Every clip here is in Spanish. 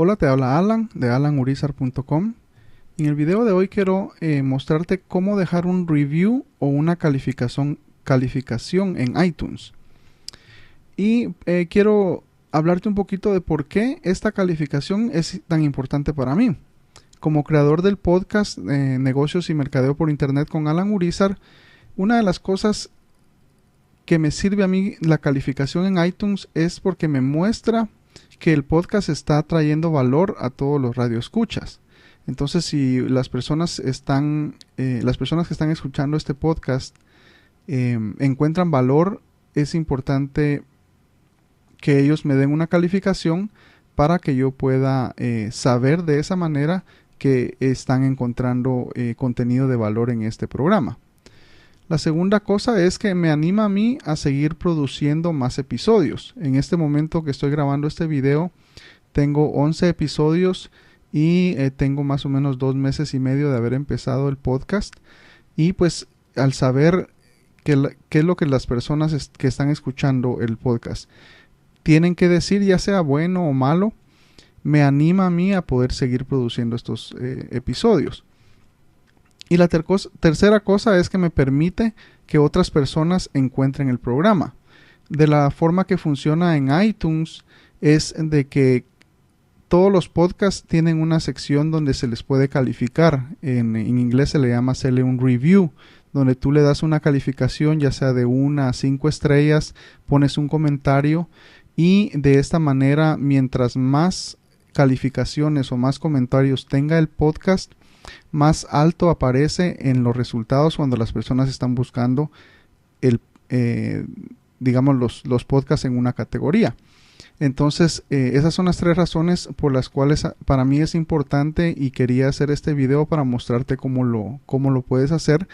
Hola, te habla Alan de alanurizar.com. En el video de hoy quiero mostrarte cómo dejar un review o una calificación en iTunes. Y quiero hablarte un poquito de por qué esta calificación es tan importante para mí. Como creador del podcast Negocios y Mercadeo por Internet con Alan Urizar, una de las cosas que me sirve a mí la calificación en iTunes es porque me muestra que el podcast está trayendo valor a todos los radioescuchas. Entonces, si las personas que están escuchando este podcast encuentran valor, es importante que ellos me den una calificación para que yo pueda saber de esa manera que están encontrando contenido de valor en este programa. La segunda cosa es que me anima a mí a seguir produciendo más episodios. En este momento que estoy grabando este video, tengo 11 episodios y tengo más o menos 2 meses y medio de haber empezado el podcast. Y pues al saber qué es lo que las personas que están escuchando el podcast tienen que decir, ya sea bueno o malo, me anima a mí a poder seguir produciendo estos episodios. Y la tercera cosa es que me permite que otras personas encuentren el programa. De la forma que funciona en iTunes es de que todos los podcasts tienen una sección donde se les puede calificar. En inglés se le llama hacerle un review, donde tú le das una calificación, ya sea de 1 a 5 estrellas, pones un comentario y de esta manera, mientras más calificaciones o más comentarios tenga el podcast, más alto aparece en los resultados cuando las personas están buscando los podcasts en una categoría. Entonces, esas son las 3 razones por las cuales para mí es importante y quería hacer este video para mostrarte cómo lo puedes hacer,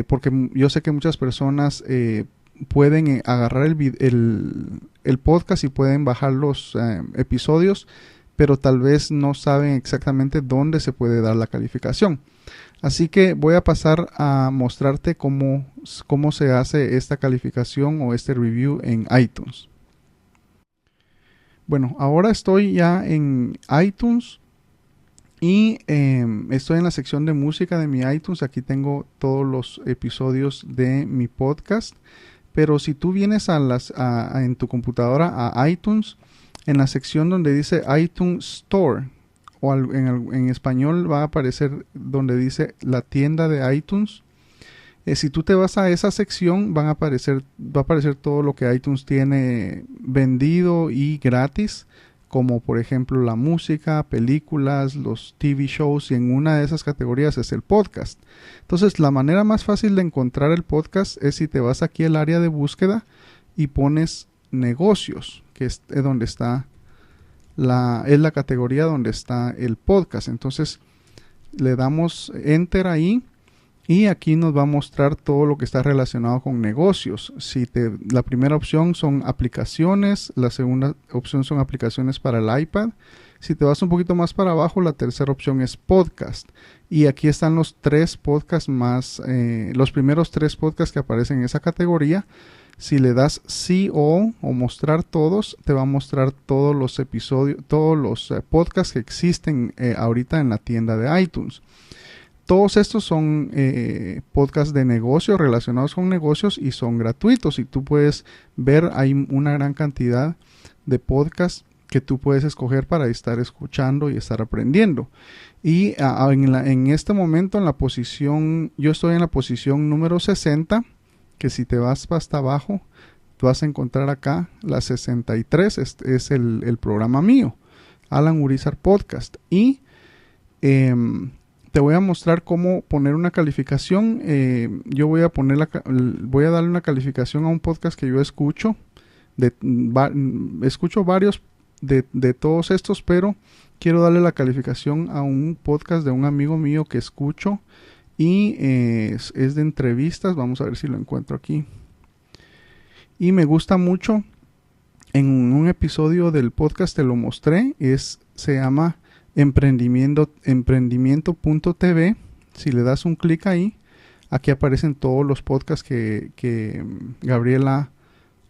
porque yo sé que muchas personas pueden agarrar el podcast y pueden bajar los episodios, pero tal vez no saben exactamente dónde se puede dar la calificación. Así que voy a pasar a mostrarte cómo se hace esta calificación o este review en iTunes. Bueno, ahora estoy ya en iTunes y estoy en la sección de música de mi iTunes. Aquí tengo todos los episodios de mi podcast. Pero si tú vienes en tu computadora a iTunes, en la sección donde dice iTunes Store, o en español va a aparecer donde dice la tienda de iTunes. Si tú te vas a esa sección, va a aparecer todo lo que iTunes tiene vendido y gratis, como por ejemplo la música, películas, los TV shows, y en una de esas categorías es el podcast. Entonces, la manera más fácil de encontrar el podcast es si te vas aquí al área de búsqueda y pones negocios, que es donde está la categoría donde está el podcast. Entonces, le damos enter ahí y aquí nos va a mostrar todo lo que está relacionado con negocios. La primera opción son aplicaciones, la segunda opción son aplicaciones para el iPad. Si te vas un poquito más para abajo, la tercera opción es podcast. Y aquí están los primeros 3 podcasts que aparecen en esa categoría. Si le das sí o mostrar todos, te va a mostrar todos los episodios, todos los podcasts que existen ahorita en la tienda de iTunes. Todos estos son podcasts de negocios relacionados con negocios y son gratuitos. Y tú puedes ver, hay una gran cantidad de podcasts que tú puedes escoger para estar escuchando y estar aprendiendo. Y en este momento yo estoy en la posición número 60, que si te vas hasta abajo, tú vas a encontrar acá la 63, es el programa mío, Alan Urizar Podcast. Y te voy a mostrar cómo poner una calificación. Yo voy a darle una calificación a un podcast que yo escucho. Escucho varios de todos estos, pero quiero darle la calificación a un podcast de un amigo mío que escucho y es de entrevistas. Vamos a ver si lo encuentro aquí. Y me gusta mucho. En un episodio del podcast te lo mostré. Se llama emprendimiento.tv. Si le das un clic ahí, aquí aparecen todos los podcasts que Gabriela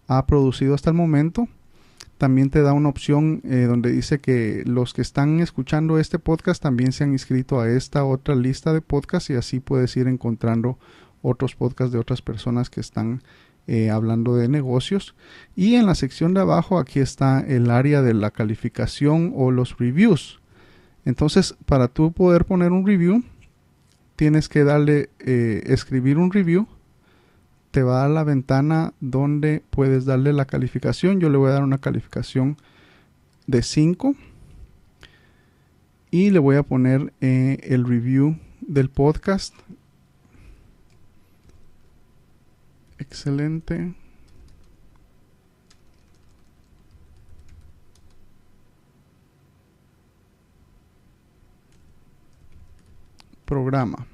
ha producido hasta el momento. también te da una opción donde dice que los que están escuchando este podcast también se han inscrito a esta otra lista de podcasts, y así puedes ir encontrando otros podcasts de otras personas que están hablando de negocios. Y en la sección de abajo aquí está el área de la calificación o los reviews. Entonces, para tú poder poner un review, tienes que darle escribir un review. Te va a dar la ventana donde puedes darle la calificación. Yo le voy a dar una calificación de 5 y le voy a poner el review del podcast. Excelente programa.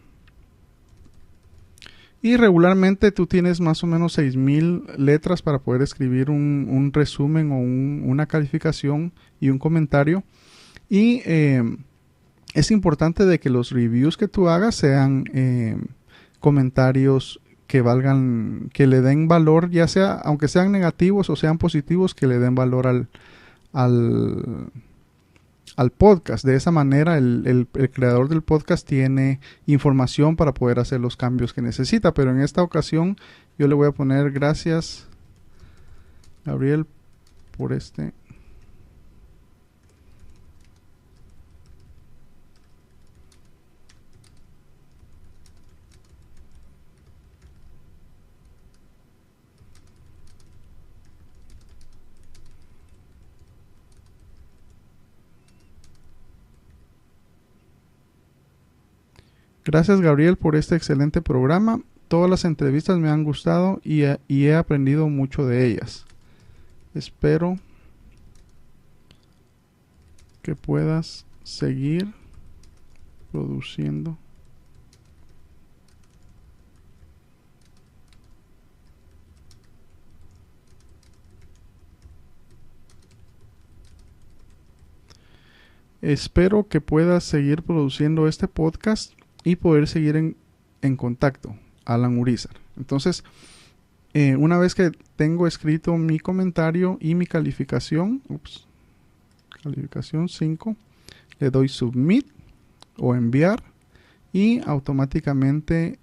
Y regularmente tú tienes más o menos 6000 letras para poder escribir un resumen o una calificación y un comentario. Y es importante de que los reviews que tú hagas sean comentarios que valgan, que le den valor, ya sea, aunque sean negativos o sean positivos, que le den valor al podcast. De esa manera el creador del podcast tiene información para poder hacer los cambios que necesita. Pero en esta ocasión yo le voy a poner gracias, Gabriel, por este. Gracias, Gabriel, por este excelente programa. Todas las entrevistas me han gustado y he aprendido mucho de ellas. Espero que puedas seguir produciendo. Espero que puedas seguir produciendo este podcast y poder seguir en contacto. Alan Urizar. Entonces, una vez que tengo escrito mi comentario y mi calificación, calificación 5, le doy submit o enviar y automáticamente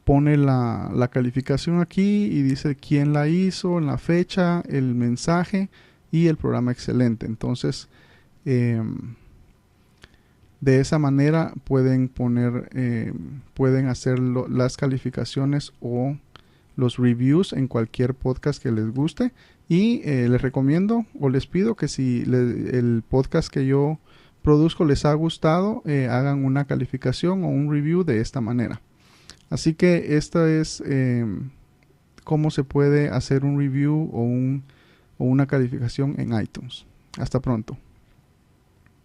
pone la calificación aquí y dice quién la hizo, la fecha, el mensaje y el programa excelente. Entonces, de esa manera pueden poner, pueden hacer las calificaciones o los reviews en cualquier podcast que les guste. Y les recomiendo o les pido que si el podcast que yo produzco les ha gustado, hagan una calificación o un review de esta manera. Así que esta es cómo se puede hacer un review o una calificación en iTunes. Hasta pronto.